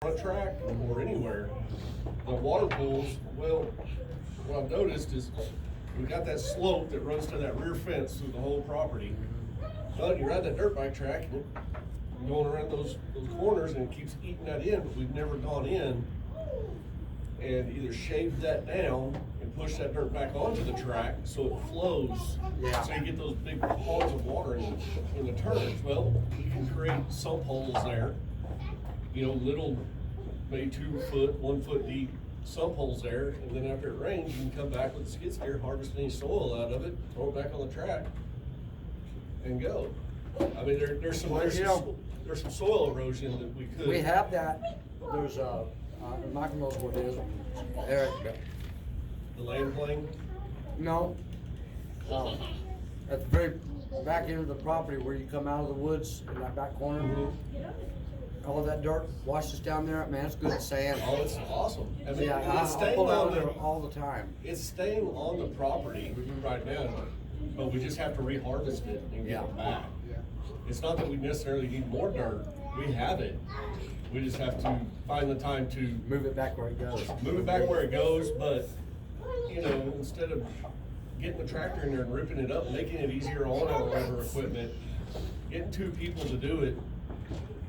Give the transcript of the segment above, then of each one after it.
front track or anywhere, the water pools, well, what I've noticed is we've got that slope that runs to that rear fence through the whole property. Well, you ride that dirt bike track and you're going around those corners and it keeps eating that in, but we've never gone in and either shaved that down and pushed that dirt back onto the track so it flows. Yeah. So you get those big ponds of water in the turns. Well, you can create sump holes there. You know, little, maybe 2 foot, 1 foot deep sump holes there, and then after it rains, you can come back with a skid steer, harvest any soil out of it, throw it back on the track, and go. I mean, there's some soil erosion that we could. We have that. There's Michael knows what it is. Eric. The land plane. No. At the very back end of the property where you come out of the woods in that back corner. All of that dirt washes down there. Man, it's good sand. Oh, it's awesome. I mean, Yeah, it's I staying pull out on there the, all the time. it's staying on the property right now, but we just have to reharvest it and get it back. It's not that we necessarily need more dirt. We have it. We just have to find the time to Move it back where it goes. move it back where it goes, but, you know, instead of getting the tractor in there and ripping it up, making it easier on our labor equipment, getting 2 people to do it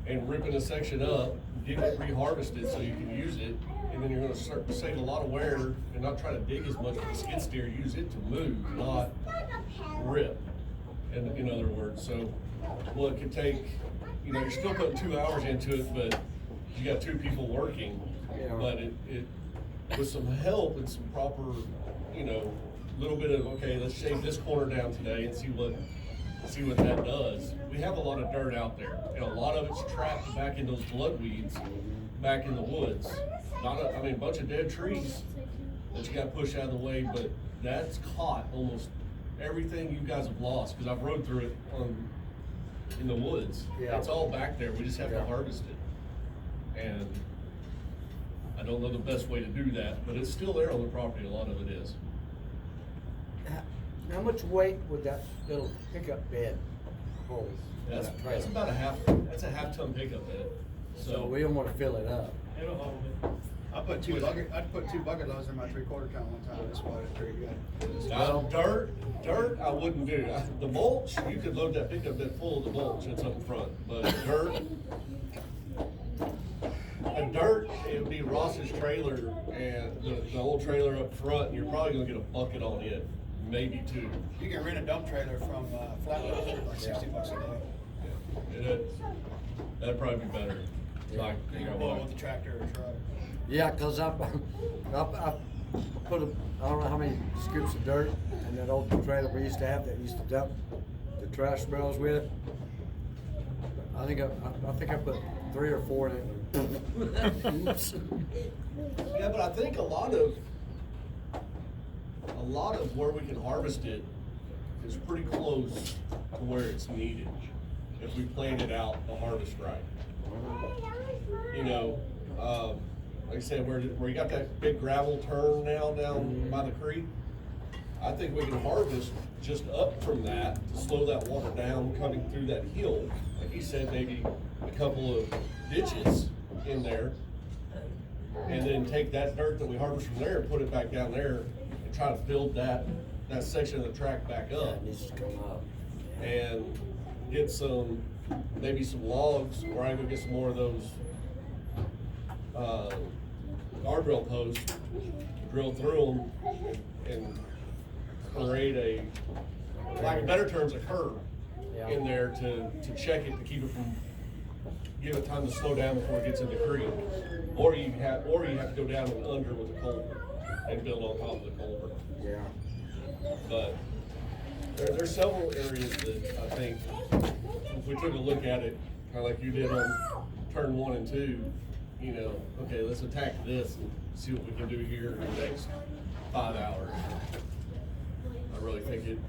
and ripping a section up, getting it reharvested so you can use it, and then you're gonna start to save a lot of wear and not try to dig as much with the skid steer, use it to move, not rip, in other words. So, well, it could take, you know, you're still putting 2 hours into it, but you got 2 people working. Yeah. But it with some help and some proper, you know, little bit of, okay, let's shave this corner down today and see what that does. We have a lot of dirt out there, and a lot of it's trapped back in those blood weeds, back in the woods. I mean, a bunch of dead trees that you got pushed out of the way, but that's caught almost everything you guys have lost, because I've rode through it in the woods. Yeah. It's all back there, we just have to harvest it. And I don't know the best way to do that, but it's still there on the property, a lot of it is. How much weight would that little pickup bed hold? That's about that's a half-ton pickup bed. So we don't want to fill it up. It'll hold it. I'd put 2 bucket loads in my 3/4 ton one time. That's why it's pretty good. Now, dirt, I wouldn't do. The mulch, you could load that pickup bed full of the mulch that's up front, but dirt, it would be Ross's trailer and the old trailer up front, and you're probably gonna get a bucket on it, maybe 2. You can rent a dump trailer from Flatwood for like $60 a day. That'd probably be better. Like, You can pull it with a tractor or truck. Yeah, cause I put I don't know how many scoops of dirt in that old trailer we used to have that used to dump the trash barrels with. I think I put 3 or 4 in it. Oops. Yeah, but I think a lot of where we can harvest it is pretty close to where it's needed if we plan it out the harvest right. You know, like I said, where you got that big gravel turn now down by the creek, I think we can harvest just up from that to slow that water down coming through that hill. Like he said, maybe a couple of ditches in there, and then take that dirt that we harvest from there and put it back down there and try to build that section of the track back Yeah, up. it needs to come up. And get maybe some logs, or I would get some more of those guardrail posts, drill through them, and create like in better terms, a curb in there to check it, to keep it from, give it time to slow down before it gets in the creek. Or you have to go down and under with a culvert and build on top of the culvert. Yeah. But there's several areas that I think, if we took a look at it, kind of like you did on turn 1 and 2, you know, okay, let's attack this and see what we can do here in the next 5 hours. I really think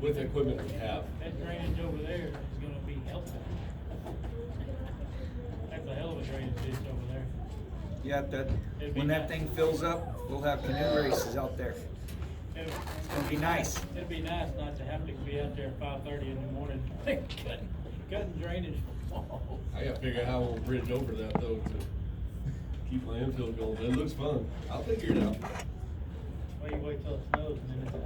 with the equipment we have. That drainage over there is gonna be helpful. That's a hell of a drainage ditch over there. Yeah, when that thing fills up, we'll have canoe races out there. It'd It'll be nice. It'd be nice not to have to be out there at 5:30 in the morning cutting drainage. I gotta figure out how we'll bridge over that though keep my infield going. It looks fun. I'll figure it out. Well, you wait till it snows and then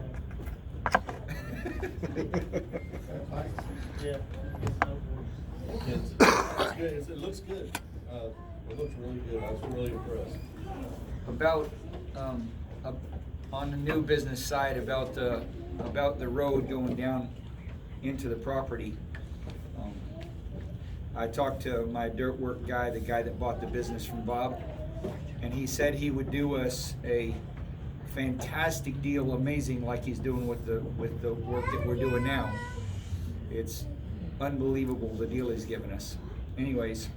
yeah. It's no worse. It's good. It looks good. It looks really good. I was really impressed. About, on the new business side, about the road going down into the property. I talked to my dirt work guy, the guy that bought the business from Bob, and he said he would do us a fantastic deal, amazing, like he's doing with the work that we're doing now. It's unbelievable, the deal he's given us. Anyways,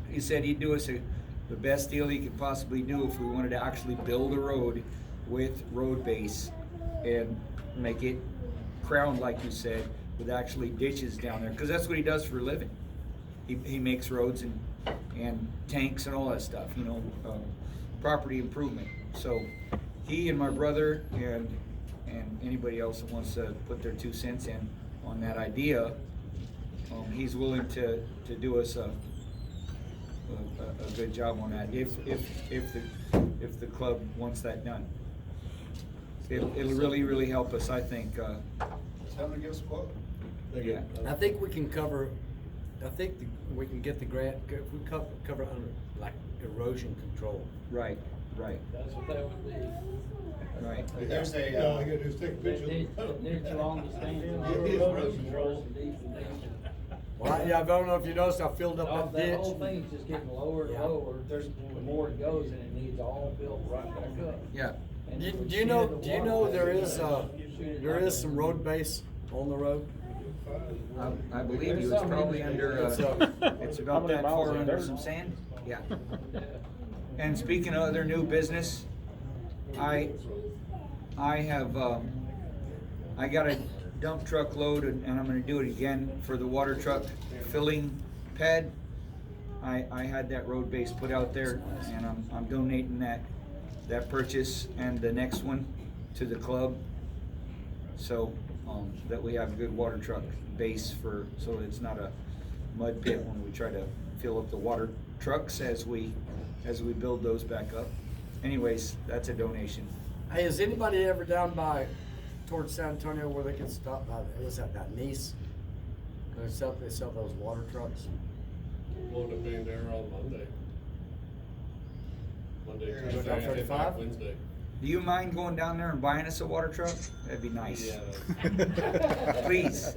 he said he'd do us the best deal he could possibly do if we wanted to actually build a road with road base and make it crowned, like you said, with actually ditches down there, because that's what he does for a living. He makes roads and tanks and all that stuff, you know, property improvement. So he and my brother and anybody else that wants to put their 2 cents in on that idea, he's willing to do us a good job on that if the club wants that done. It'll really help us, I think. Tell them to give us a quote. Yeah. I think we can cover, we can get the grant, if we cover under, like, erosion control. Right. That's what that would be. Right. There's All I a, gotta do is take a picture. They're too long to stand. Yeah, Road control. Well, I don't know if you noticed, I filled up that That whole ditch. thing's just getting lower and Yeah. lower. The more it goes, and it needs all filled right back up. Yeah. And Do it would you know, shed the do you water know back there is up. some road base on the road? I believe you, it's probably under, it's about that far under some sand, yeah. And speaking of other new business, I have, I got a dump truck load and I'm gonna do it again for the water truck filling pad. I had that road base put out there and I'm donating that purchase and the next one to the club. So, that we have a good water truck base so it's not a mud pit when we try to fill up the water trucks as we build those back up. Anyways, that's a donation. Hey, is anybody ever down by, towards San Antonio where they can stop by, what's that Nice? They sell those water trucks. Load up being there on Monday. Monday, Go Tuesday, down I get 35? back Wednesday. Do you mind going down there and buying us a water truck? That'd be nice. Yeah. Please.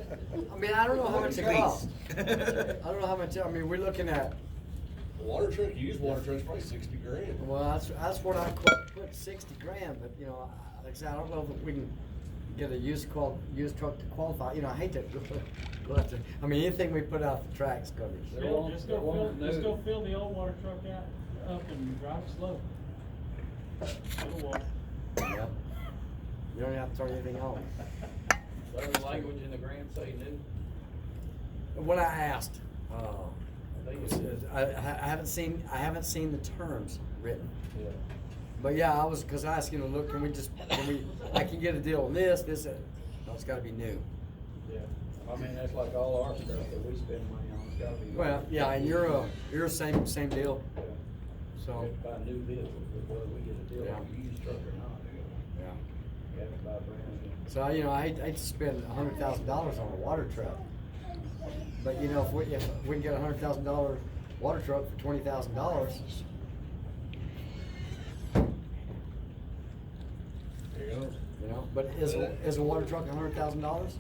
I mean, I don't know how much it Please. costs. I don't know how much, I mean, we're looking at, The water truck, used water truck's probably 60 grand. well, that's what I put 60 grand, but you know, like I said, I don't know if we can get a used truck to qualify. You know, I hate to go after, I mean, anything we put out the track's gonna be. They won't- Just they go won't fill, just move. go fill the old water truck up and drive slow. It'll walk. Yeah. You don't have to turn anything on. Other language in the grant say new. When I asked, I think it says. I haven't seen the terms written. But yeah, cause I asked, you know, look, I can get a deal on this, no, it's gotta be new. Yeah. I mean, that's like all our stuff that we spend money on, it's gotta be. Well, yeah, and you're same deal, Yeah. so, We have to buy new vehicles, whether we get a deal Yeah. on a used truck or not. yeah. We have to buy brand new. So, you know, I hate to spend $100,000 on a water truck. But, you know, if we can get a $100,000 water truck for $20,000, There you go. you know, but is a water truck $100,000?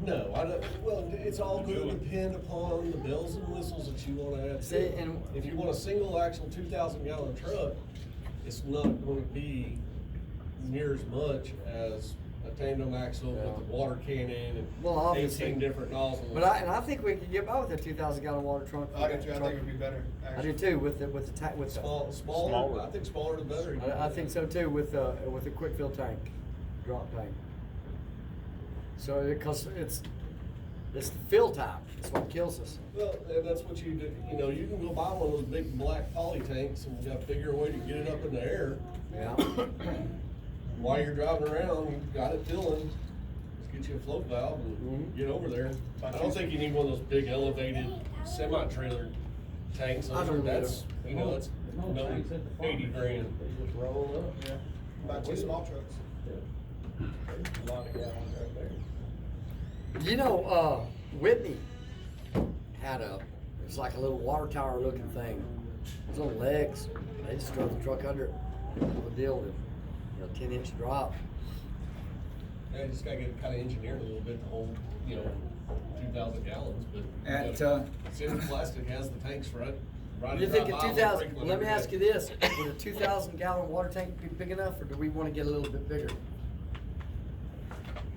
No, I don't, well, it's all gonna depend upon the bells and whistles that you wanna add See, to it. and- If you want a single axle 2,000 gallon truck, it's not gonna be near as much as a tandem axle with the water cannon Well, and obviously. 18 different nozzles. But I think we could get by with a 2,000 gallon water truck. I do too, I think it'd be better, I do actually. too, with the Smaller, I think smaller the better. I think so too, with a quick fill tank, drop tank. So, because it's the fill time, that's what kills us. Well, and that's what you do, you know, you can go buy one of those big black poly tanks and you gotta figure a way to get it up in the air. Yeah. While you're driving around, you've got it filling, just get you a float valve and Mhm. get over there. I don't think you need one of those big elevated semi-trailer tanks. I don't That's, either. you know, that's, small No, tanks at the farm. 80 grand. They just roll up. Yeah. About 2 small trucks. Yeah. A lot of gallons right there. You know, Whitney had it was like a little water tower looking thing. It was on legs. They just drove the truck under it. The deal with, 10-inch drop. Yeah, you just gotta get kinda engineered a little bit to hold, 2,000 gallons, but. Sims Plastic has the tanks right You at think the a aisle, 2,000, sprinkling let me every ask day. you this, would a 2,000-gallon water tank be big enough, or do we wanna get a little bit bigger?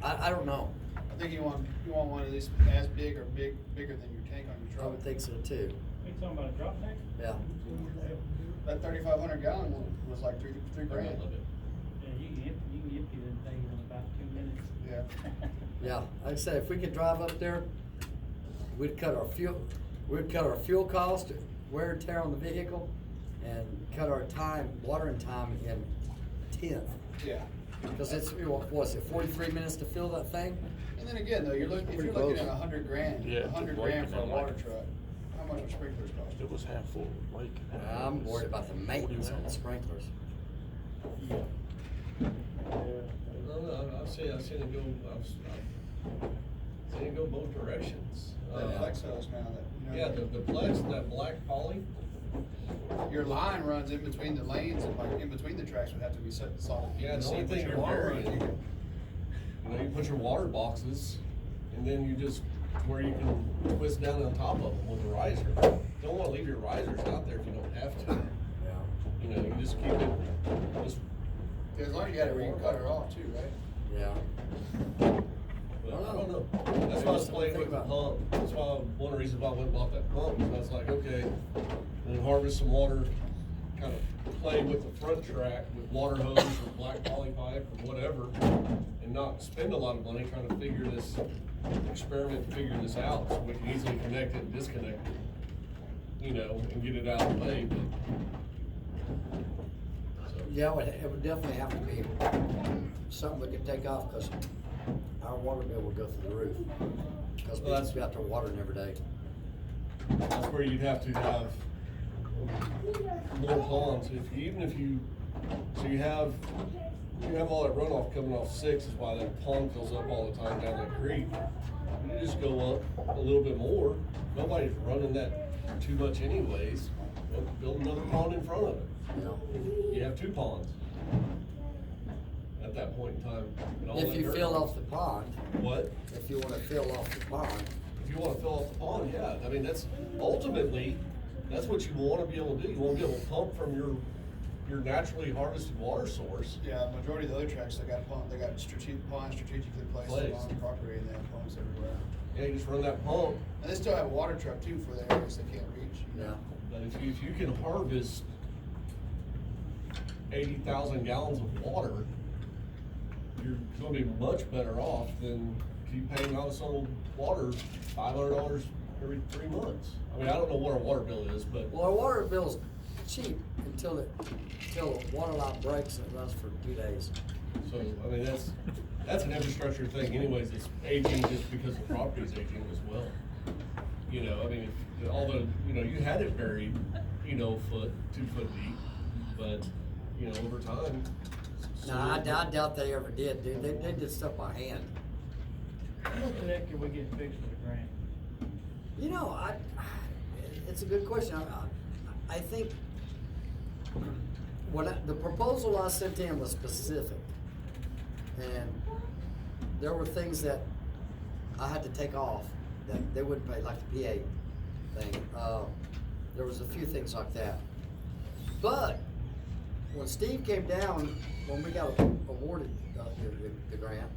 I don't know. I think you want one at least as big or bigger than your tank on your I truck. would think so too, You talking about a drop tank? yeah. That 3,500 gallon one was like three I grand. love it. Yeah, you can empty that thing in about 2 minutes. Yeah. Yeah, like I say, if we could drive up there, we'd cut our fuel cost, wear and tear on the vehicle, and cut our time, watering time in 10th. Yeah. Because it's, what is it, 43 minutes to fill that thing? And then again, though, if you're looking Pretty at close. 100 grand, Yeah, 100 the grand for a Blake and water like- truck, how much are sprinklers cost? It was half full of Blake. and half I'm was worried about the maintenance on the 40 sprinklers. I've seen it go, I've seen it go both directions. That Plexos now that, Yeah, the Plex, that black poly, your line runs in between the lanes and like in between the tracks would have to be set solid. yeah, the only Same with thing your you're water burying, run. you put your water boxes, and then you just, where you can twist down on top of them with a riser. Don't wanna leave your risers out there if you don't have to. Yeah. You just keep it, just. Yeah, as long as you got it where you can cut it off too, right? Yeah. But I don't know. That's why I was playing with the pump. That's why, one of the reasons why I went and bought that pump, because I was like, okay, then harvest some water, kind of play with the front track with water hose or black poly pipe or whatever, and not spend a lot of money trying to figure this out, so we can easily connect it and disconnect it, and get it out of the way, but. So. Yeah, it would definitely have to be something we could take off, because our water bill would go through the roof. Because we Well, just be out there watering every day. That's where you'd have to have more ponds, so you have all that runoff coming off 6 is why that pond fills up all the time down that creek. You just go up a little bit more, nobody's running that too much anyways, build another pond in front of it. You have 2 ponds at that point in time. and all If that you dirt. fill off the pond, What? if you wanna fill off the pond, If you wanna fill off the pond, yeah, I mean, that's ultimately, that's what you wanna be able to do. You wanna be able to pump from your naturally harvested water source. Yeah, majority of the other tracks, they got ponds strategically placed along the property and they have pumps everywhere. Yeah, you just run that pump, And they still have a water truck too for the areas they can't reach. yeah. but if you can harvest 80,000 gallons of water, you're gonna be much better off than keep paying all this old water $500 every 3 months. I mean, I don't know what our water bill is, but. Well, our water bill's cheap until the water line breaks and it runs for 2 days. So, I mean, that's an infrastructure thing anyways, it's aging just because the property's aging as well. I mean, although, you had it buried, 2 foot deep, but, over time. No, I doubt they ever did, dude. They did stuff by hand. How much of that can we get fixed with a grant? It's a good question. I think the proposal I sent in was specific. And there were things that I had to take off that they wouldn't pay, like the PA thing. There was a few things like that. But when Steve came down, when we got awarded the grant,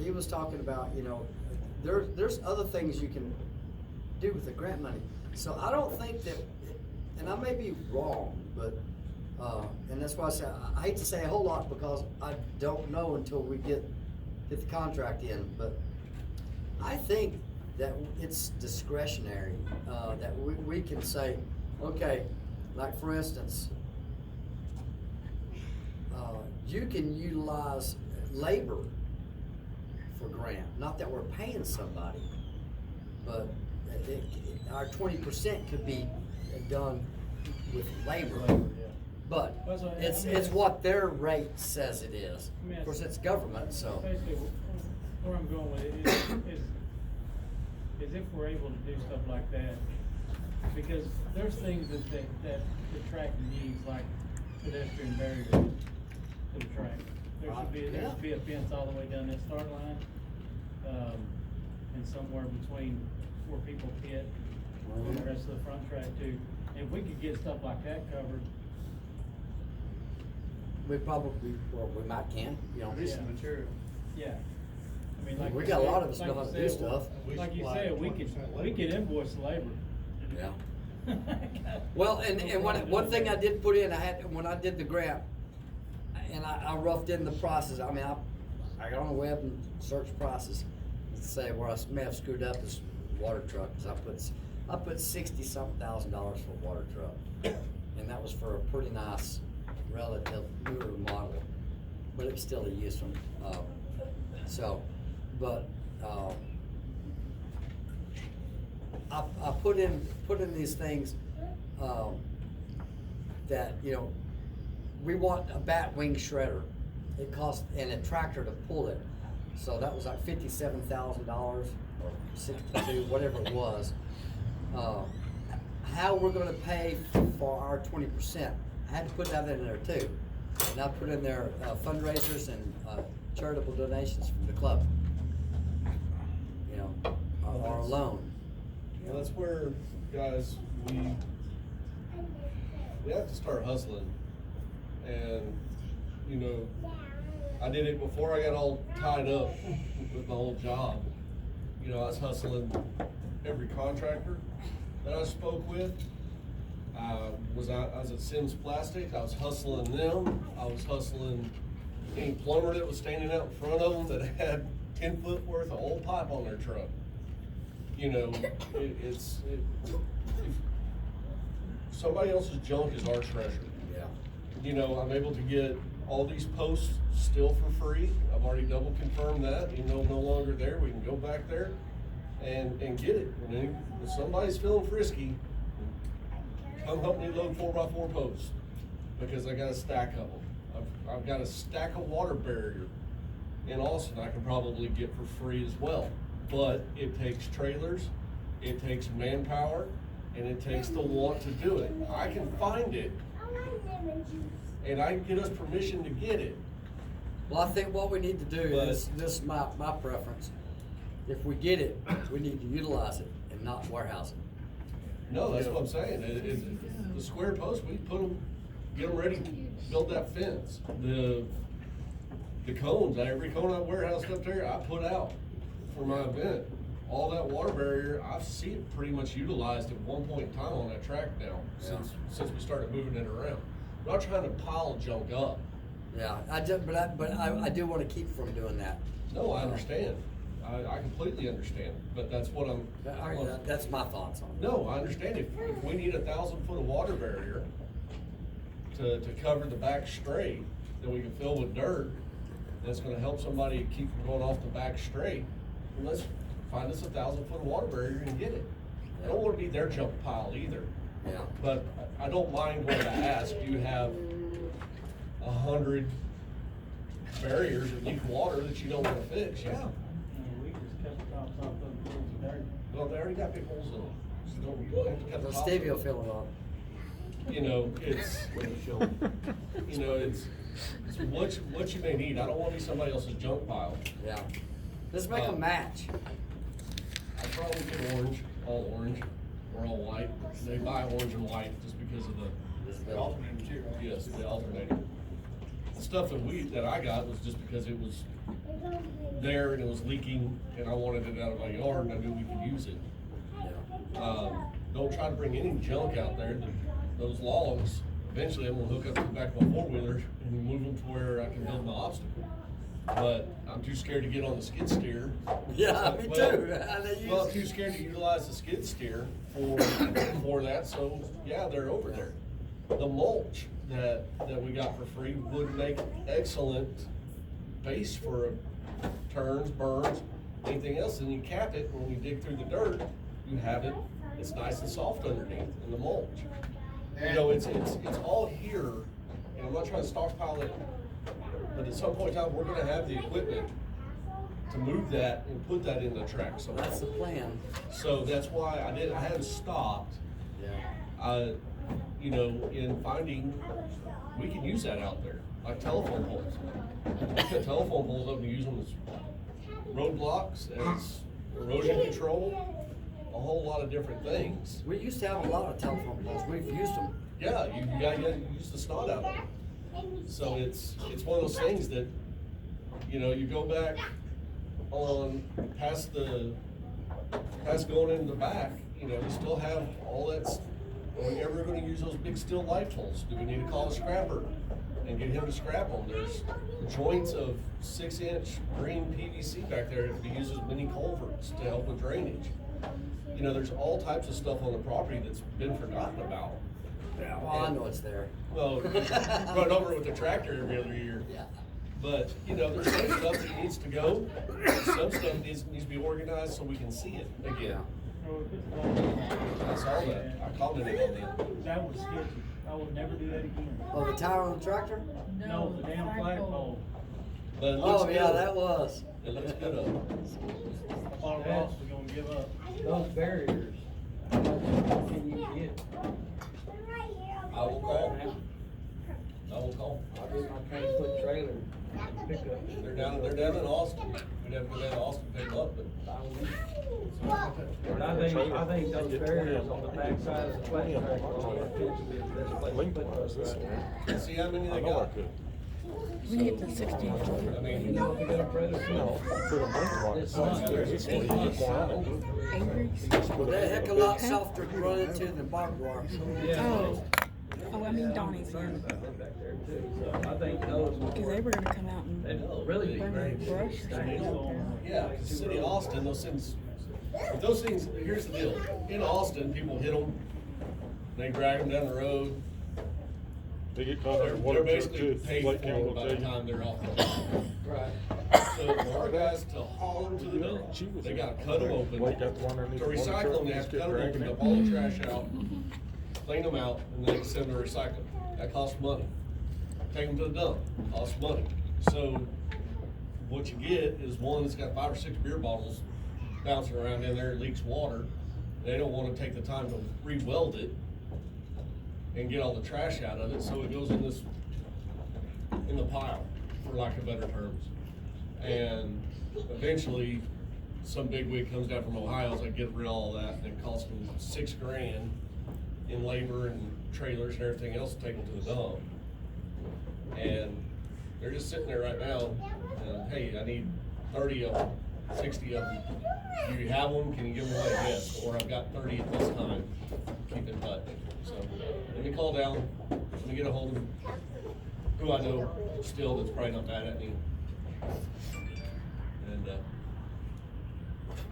he was talking about, there's other things you can do with the grant money. So I don't think that, and I may be wrong, but, and that's why I say, I hate to say a whole lot because I don't know until we get the contract in, but I think that it's discretionary, that we can say, okay, like for instance, you can utilize labor for grant. Not that we're paying somebody, but our 20% could be done with labor. Labor, yeah. But That's what- it's, I mean, it's what their rate says it is. I mean, Of course, it's government, so. Basically, where I'm going with it is if we're able to do stuff like that, because there's things that the track needs, like pedestrian barriers to the track. There should be a fence all the way down that start line, and somewhere between where people pit and the rest of the front track too. If we could get stuff like that covered, We probably, well, we might can, you know. Release the material. yeah. I mean, like We you got a said- lot of us like know how you to do said, stuff. Like you supply said, we 20% could invoice labor. Yeah. Well, and one thing I did put in, when I did the grant, and I roughed in the prices, I mean, I got on the web and searched prices, to say where I may have screwed up is water truck, cause I put $60-something thousand for a water truck. And that was for a pretty nice, relative newer model, but it's still a used one, I put in these things, that, you know, we want a bat wing shredder. It cost, and a tractor to pull it. So that was like $57,000 or 62, whatever it was. How we're gonna pay for our 20%, I had to put that in there too. And I put in there fundraisers and charitable donations from the club. You know, or a loan. Well, that's where, guys, we have to start hustling. And, you know, I did it before I got all tied up with my old job. You know, I was hustling every contractor that I spoke with. I was at Sims Plastic, I was hustling them. I was hustling any plumber that was standing out in front of them that had 10 foot worth of old pipe on their truck. You know, somebody else's junk is our treasure. Yeah. You know, I'm able to get all these posts still for free. I've already double confirmed that, even though I'm no longer there, we can go back there and get it. I mean, if somebody's feeling frisky, come help me load 4x4 posts, because I got a stack of them. I've got a stack of water barrier in Austin I can probably get for free as well. But it takes trailers, it takes manpower, and it takes the want to do it. I can find it, and I can get us permission to get it. Well, I think what we need to do But- is, this is my preference. If we get it, we need to utilize it and not warehouse it. No, that's what I'm saying. The square posts, we put them, get them ready to build that fence. The cones, every cone I warehoused up there, I put out for my event. All that water barrier, I see it pretty much utilized at one point in time on that track now, since we started moving it around. We're not trying to pile junk up. Yeah, I do wanna keep from doing that. No, I understand. I completely understand, but that's what I'm. That's my thoughts on it. No, I understand. If we need 1,000 foot of water barrier to cover the back straight that we can fill with dirt, that's gonna help somebody keep from going off the back straight, well, let's find us 1,000 foot of water barrier and get it. I don't wanna be their junk pile either. Yeah. But I don't mind going to ask, do you have 100 barriers that leak water that you don't wanna fix? Yeah. We just cut the tops off of them, put some dirt. Well, they already got big holes in them. So you don't have to cut the So tops Stevie will off. fill it up. You know, it's what you may need. I don't want to be somebody else's junk pile. Yeah. Let's make a match. I probably get orange, all orange, or all white. They buy orange and white just because of The alternate material. yes, the alternating. The stuff that I got was just because it was there and it was leaking and I wanted it out of my yard and I knew we could use it. Don't try to bring any junk out there. Those logs, eventually I'm gonna hook up to the back of my four-wheeler and move them to where I can build my obstacle. But I'm too scared to get on the skid steer. Yeah, me Well, too. Well, I'm too scared to utilize the skid steer for that, so yeah, they're over there. The mulch that we got for free would make excellent base for turns, burns, anything else, and you cap it, and when you dig through the dirt, you have it, it's nice and soft underneath in the mulch. You know, it's all here, and I'm not trying to stockpile it, but at some point in time, we're gonna have the equipment to move that and put that in the track, so. That's the plan. So that's why I hadn't stopped. Yeah. You know, in finding, we can use that out there, like telephone poles. We put telephone poles up and use them as roadblocks, as erosion control, a whole lot of different things. We used to have a lot of telephone poles. We've used them. Yeah, you gotta use the snot out of it. So it's one of those things that, you know, you go back on past going in the back, you know, you still have all that. Are we ever gonna use those big steel light poles? Do we need to call a scrapper and get him to scrap them? There's joints of 6-inch green PVC back there that can be used as mini culverts to help with drainage. You know, there's all types of stuff on the property that's been forgotten about. Yeah, well, I know it's there. Well, run over it with the tractor every other year. Yeah. But, you know, there's some stuff that needs to go, some stuff needs to be organized so we can see it again. So if it's long, I saw that, I commented on that. that was sketchy. I would never do that again. Oh, the tower on the tractor? No, the damn flagpole. But it looks Oh, yeah, good. that was. It looks good up. I thought Ross was gonna give up. Those barriers, how much can you get? I will call. I will call. I did my 20-foot trailer and pickup. They're down in Austin. We'd have to go down to Austin to pick them up, but. But I think those barriers on the backside of the flat track are potentially the best place to put those right. See how many I they know I got? could. We can get the 16 I You mean, know, if you got a predator, No, put them in It's one. not. It's going down. angry. Well, they're a heck of a lot softer to run into than barbed wire. Oh. Oh, I mean Donnie's concerned one. about them back there too, so I think those. Because they were gonna come out and And really, burn the brush or something out there. yeah, 'cause the city of Austin, those things, here's the deal. In Austin, people hit them, they drag them down the road. They get caught in They're a water truck basically too. paid Like for Ken will by tell the you. time they're off the road. Right. So for our guys to haul them to the dump, they gotta cut them open. Like got the one underneath To the water recycle truck, them, they have just to kept cut them dragging open, it. dump all the trash out, clean them out, and then send them to recycle. That costs money. Take them to the dump, costs money. So what you get is one that's got 5 or 6 beer bottles bouncing around in there, it leaks water. They don't wanna take the time to re-weld it and get all the trash out of it, so it goes in the pile, for lack of better terms. And eventually, some bigwig comes down from Ohio, so I get rid of all that, and it costs them $6,000 in labor and trailers and everything else to take them to the dump. And they're just sitting there right now, and hey, I need 30 of them, 60 of them. Do you have them? Can you give them away? Yes, or I've got 30 at this time. Keep in touch. So let me call down, let me get a hold of them, who I know still that's probably not bad at me. And,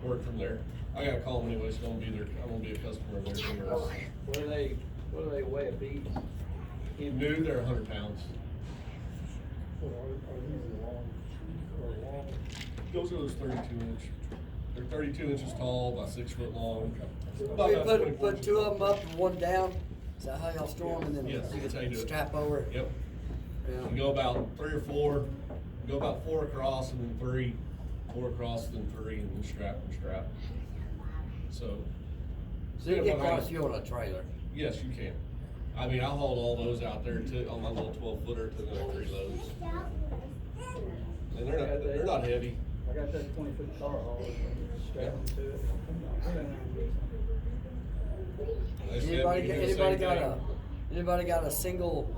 work from there. I gotta call them anyway, so I'm gonna be a customer of theirs. What do they weigh a piece? New, they're 100 pounds. Those are those 32-inch. They're 32 inches tall, about 6 foot long. About We 24 put 2 of them up and 1 down. Is that how y'all store them? And then Yes, that's how you do it. strap over it? Yep. Yeah. You go about 3 or 4, go about 4 across and then 3, 4 across, then 3, and then strap and strap. So. So you get quite a few on a trailer. Yes, you can. I mean, I hauled all those out there too, on my little 12-footer to the 3 loads. And they're not heavy. I got that 20-foot car haul, strapped to it. They said we Anybody, can do the anybody same got thing. anybody got a single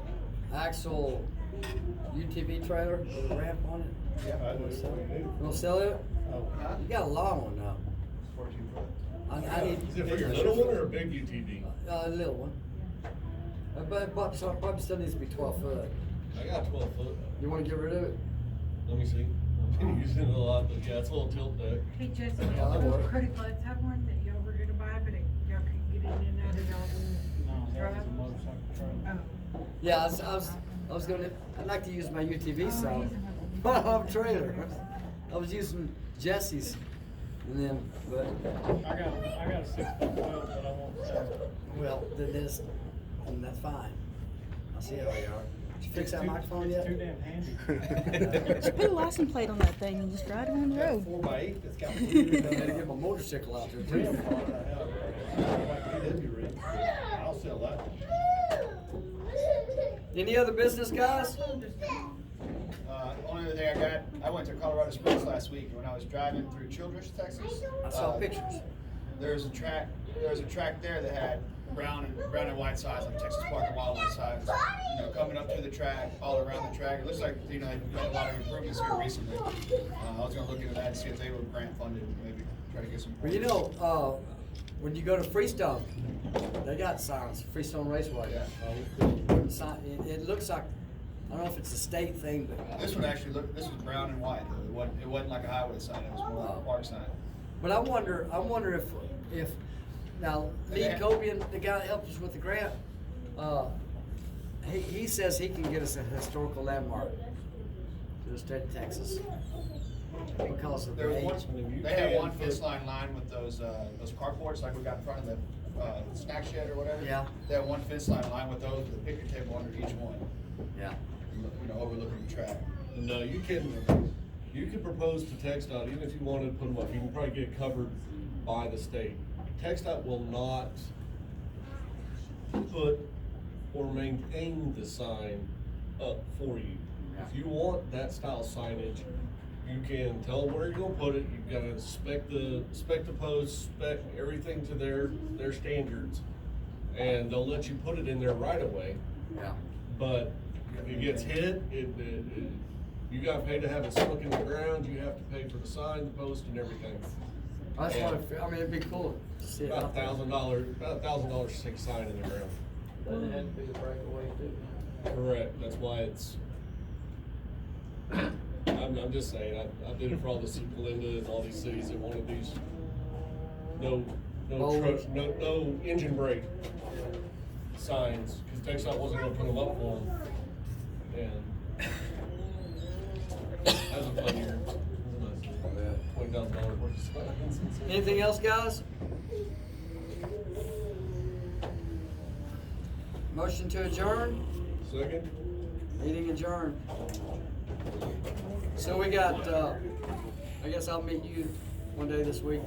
axle UTV trailer with a ramp on it? Yeah, I do. You gonna sell it? You got a long one now. 14 foot. I need. Is it for your little one or a big UTV? A little one. But so probably still needs to be 12 foot. I got 12 foot. You wanna get rid of it? Let me see. I've been using it a lot, but yeah, it's a little tilt deck. Hey Jesse, Yeah, that works. Pretty Floods have one that y'all were gonna buy, but y'all couldn't get in and out of y'all. No, that was a motorcycle trailer. Oh. Yeah, I was gonna, I'd like to use my UTV some, but I don't have a trailer. I was using Jesse's, and then, but, I got a 6'12", but I won't sell it. well, then this, then that's fine. I see how you are. Did you fix that microphone It's yet? too damn handy. Just put a license plate on that thing and just drive it on the road. 4x8, that's got. I gotta get my motorcycle out there too. I'll sell that. Any other business, guys? Only other thing I went to Colorado Springs last week, and when I was driving through Childress, Texas. I saw pictures. There was a track there that had brown and white signs, like Texas Park and Wildlife signs, coming up to the track, all around the track. It looks like, they've made a lot of improvements here recently. I was gonna look into that and see if they were grant funded, maybe try to get some. Well, when you go to Freestone, they got signs, Freestone Raceway. Yeah. It looks like, I don't know if it's a state thing, but. This one actually this was brown and white though. It wasn't like a highway sign, it was more like a park sign. But I wonder if now Lee Cobian, the guy that helped us with the grant, he says he can get us a historical landmark to the state of Texas because of There the was age. they had one fence line lined with those carports like we got in front of the snack shed or whatever. Yeah. They had one fence line lined with those with a picnic table under each one, Yeah. overlooking the track. No, you can propose to TxDOT, even if you wanted to put them up, you can probably get it covered by the state. TxDOT will not put or maintain the sign up for you. If you want that style signage, you can tell them where you're gonna put it, you've gotta spec the post, spec everything to their standards, and they'll let you put it in there right away. Yeah. But if it gets hit, you gotta pay to have it sunk in the ground, you have to pay for the sign, the post, and everything. That's what I mean, it'd be cool to see it About out there. $1,000 to stick a sign in the ground. But it had to be a breakaway too. Correct, that's why it's, I'm just saying, I did it for all the Linda and all these cities that wanted these, no engine brake signs, cause TxDOT wasn't gonna put them up for them. And that was a fun year. $20,000 worth of signs. Anything else, guys? Motion to adjourn? Second? Meeting adjourned. So we got, I guess I'll meet you one day this week.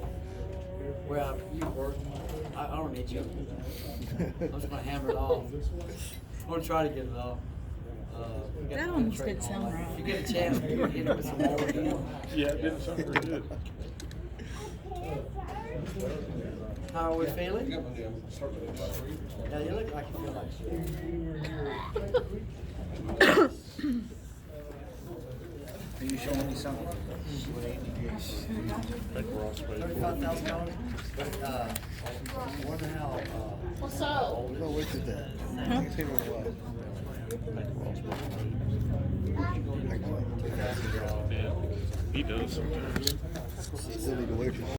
Well, you work. I don't need you. I'm just gonna hammer it off. I'm gonna try to get it off. We got That the almost penetrating didn't all sound night. right. If you get a chance, we can hit it with some more again. Yeah, it didn't sound very good. How are we feeling? Yeah, Yeah, you look like you feel like Are you showing me something? I think we're all supposed to. $35,000. Wonder how. What's up? No, look at that. I think we're all supposed to. Yeah, he does sometimes.